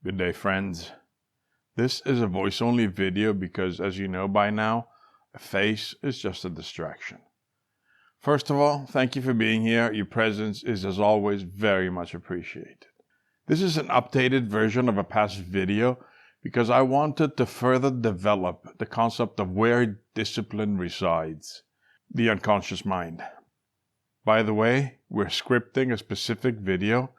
Good day, friends. This is a voice-only video because, as you know by now, a face is just a distraction. First of all, thank you for being here. Your presence is, as always, very much appreciated. This is an updated version of a past video because I wanted to further develop the concept of where discipline resides, the unconscious mind. By the way, we're scripting a specific video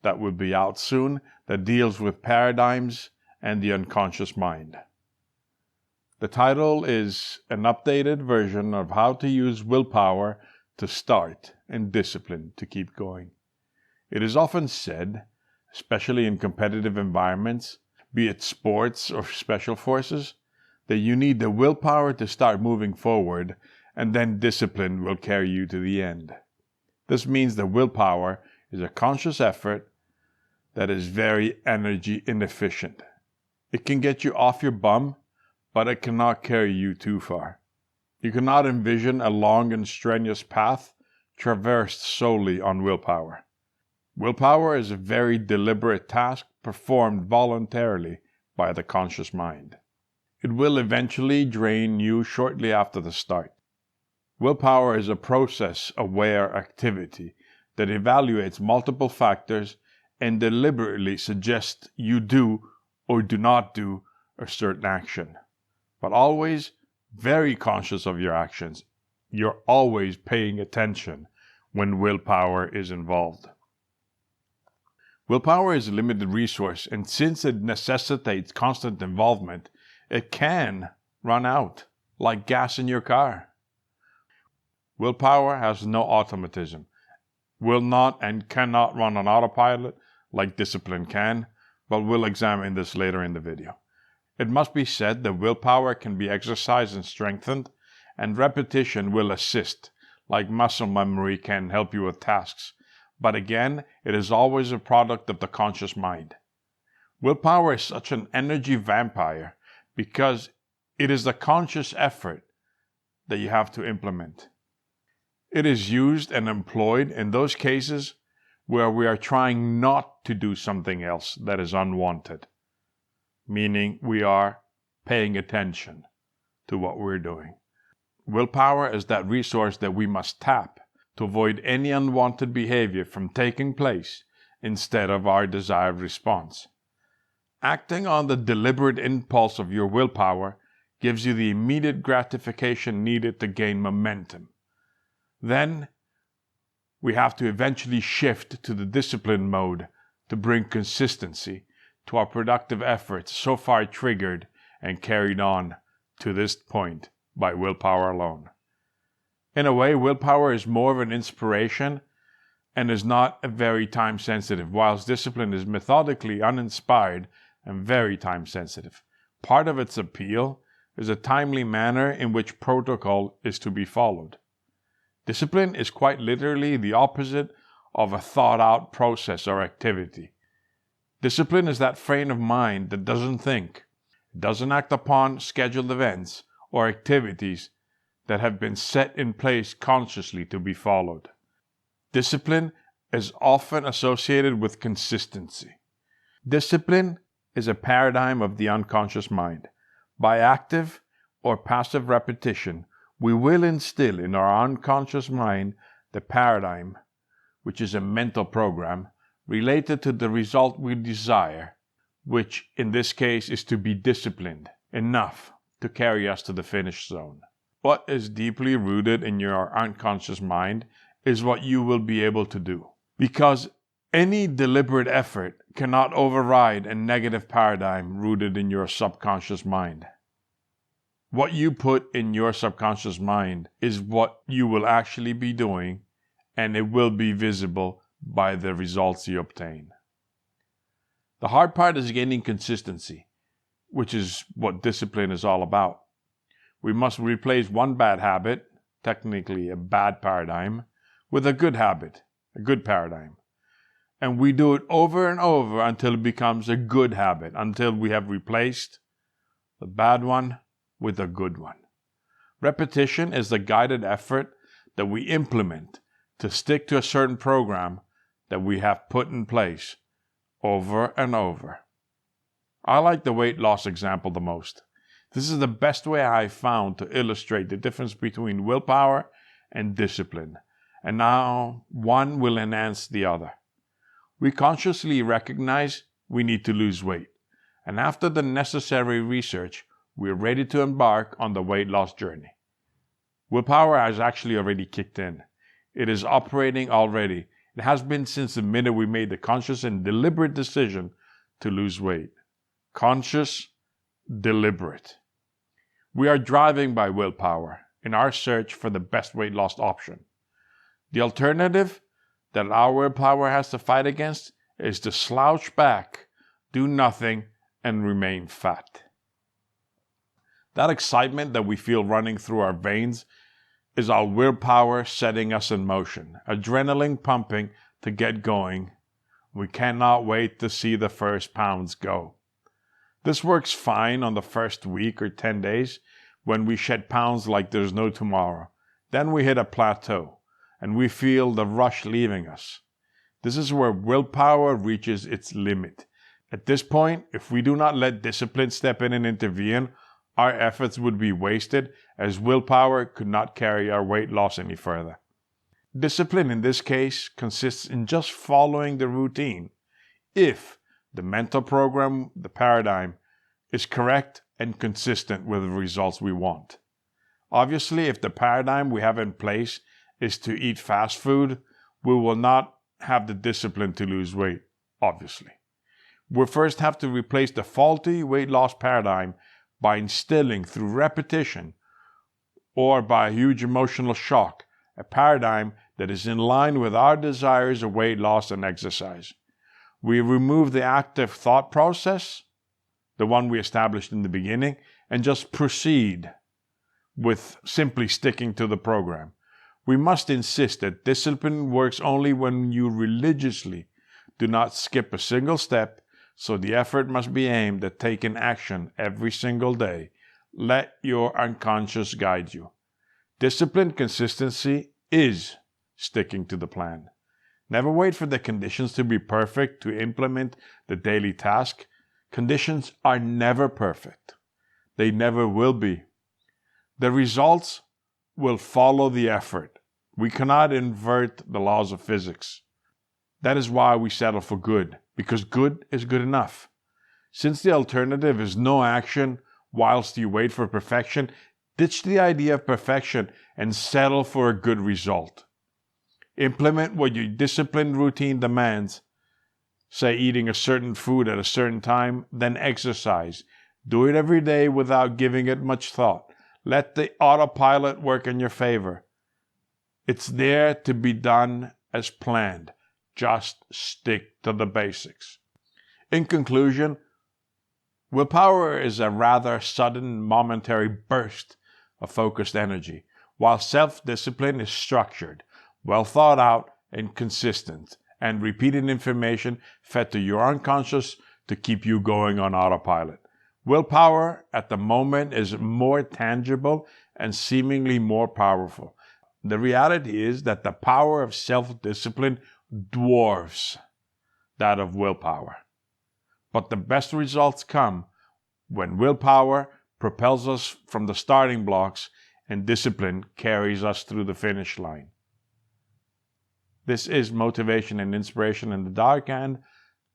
that will be out soon that deals with paradigms and the unconscious mind. The title is an updated version of how to use willpower to start and discipline to keep going. It is often said, especially in competitive environments, be it sports or special forces, that you need the willpower to start moving forward and then discipline will carry you to the end. This means that willpower is a conscious effort that is very energy inefficient. It can get you off your bum, but it cannot carry you too far. You cannot envision a long and strenuous path traversed solely on willpower. Willpower is a very deliberate task performed voluntarily by the conscious mind. It will eventually drain you shortly after the start. Willpower is a process-aware activity that evaluates multiple factors and deliberately suggests you do or do not do a certain action. But always very conscious of your actions. You're always paying attention when willpower is involved. Willpower is a limited resource, and since it necessitates constant involvement, it can run out, like gas in your car. Willpower has no automatism, will not and cannot run on autopilot like discipline can, but we'll examine this later in the video. It must be said that willpower can be exercised and strengthened, and repetition will assist, like muscle memory can help you with tasks. But again, it is always a product of the conscious mind. Willpower is such an energy vampire because it is the conscious effort that you have to implement. It is used and employed in those cases where we are trying not to do something else that is unwanted, meaning we are paying attention to what we're doing. Willpower is that resource that we must tap to avoid any unwanted behavior from taking place instead of our desired response. Acting on the deliberate impulse of your willpower gives you the immediate gratification needed to gain momentum. Then, we have to eventually shift to the discipline mode to bring consistency to our productive efforts so far triggered and carried on to this point by willpower alone. In a way, willpower is more of an inspiration and is not a very time-sensitive, whilst discipline is methodically uninspired and very time-sensitive. Part of its appeal is a timely manner in which protocol is to be followed. Discipline is quite literally the opposite of a thought-out process or activity. Discipline is that frame of mind that doesn't think, doesn't act upon scheduled events or activities that have been set in place consciously to be followed. Discipline is often associated with consistency. Discipline is a paradigm of the unconscious mind. By active or passive repetition, we will instill in our unconscious mind the paradigm, which is a mental program, related to the result we desire, which in this case is to be disciplined enough to carry us to the finish zone. What is deeply rooted in your unconscious mind is what you will be able to do, because any deliberate effort cannot override a negative paradigm rooted in your subconscious mind. What you put in your subconscious mind is what you will actually be doing, and it will be visible by the results you obtain. The hard part is gaining consistency, which is what discipline is all about. We must replace one bad habit, technically a bad paradigm, with a good habit, a good paradigm. And we do it over and over until it becomes a good habit, until we have replaced the bad one with a good one. Repetition is the guided effort that we implement to stick to a certain program that we have put in place over and over. I like the weight loss example the most. This is the best way I found to illustrate the difference between willpower and discipline, and now one will enhance the other. We consciously recognize we need to lose weight, and after the necessary research, we're ready to embark on the weight loss journey. Willpower has actually already kicked in. It is operating already. It has been since the minute we made the conscious and deliberate decision to lose weight. Conscious, deliberate. We are driving by willpower in our search for the best weight loss option. The alternative that our willpower has to fight against is to slouch back, do nothing, and remain fat. That excitement that we feel running through our veins is our willpower setting us in motion, adrenaline pumping to get going. We cannot wait to see the first pounds go. This works fine on the first week or 10 days when we shed pounds like there's no tomorrow. Then we hit a plateau and we feel the rush leaving us. This is where willpower reaches its limit. At this point, if we do not let discipline step in and intervene, our efforts would be wasted as willpower could not carry our weight loss any further. Discipline in this case consists in just following the routine. If the mental program, the paradigm, is correct and consistent with the results we want. Obviously, if the paradigm we have in place is to eat fast food, we will not have the discipline to lose weight, obviously. We'll first have to replace the faulty weight loss paradigm by instilling through repetition or by a huge emotional shock, a paradigm that is in line with our desires of weight loss and exercise. We remove the active thought process, the one we established in the beginning, and just proceed with simply sticking to the program. We must insist that discipline works only when you religiously do not skip a single step, so the effort must be aimed at taking action every single day. Let your unconscious guide you. Disciplined consistency is sticking to the plan. Never wait for the conditions to be perfect to implement the daily task. Conditions are never perfect. They never will be. The results will follow the effort. We cannot invert the laws of physics. That is why we settle for good, because good is good enough. Since the alternative is no action whilst you wait for perfection, ditch the idea of perfection and settle for a good result. Implement what your disciplined routine demands, say eating a certain food at a certain time, then exercise. Do it every day without giving it much thought. Let the autopilot work in your favor. It's there to be done as planned. Just stick to the basics. In conclusion, willpower is a rather sudden, momentary burst of focused energy, while self-discipline is structured, well thought out and consistent, and repeated information fed to your unconscious to keep you going on autopilot. Willpower at the moment is more tangible and seemingly more powerful. The reality is that the power of self-discipline dwarfs that of willpower. But the best results come when willpower propels us from the starting blocks and discipline carries us through the finish line. This is motivation and inspiration in the dark, and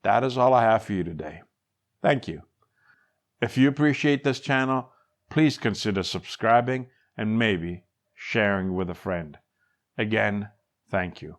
that is all I have for you today. Thank you. If you appreciate this channel, please consider subscribing and maybe sharing with a friend. Again, thank you.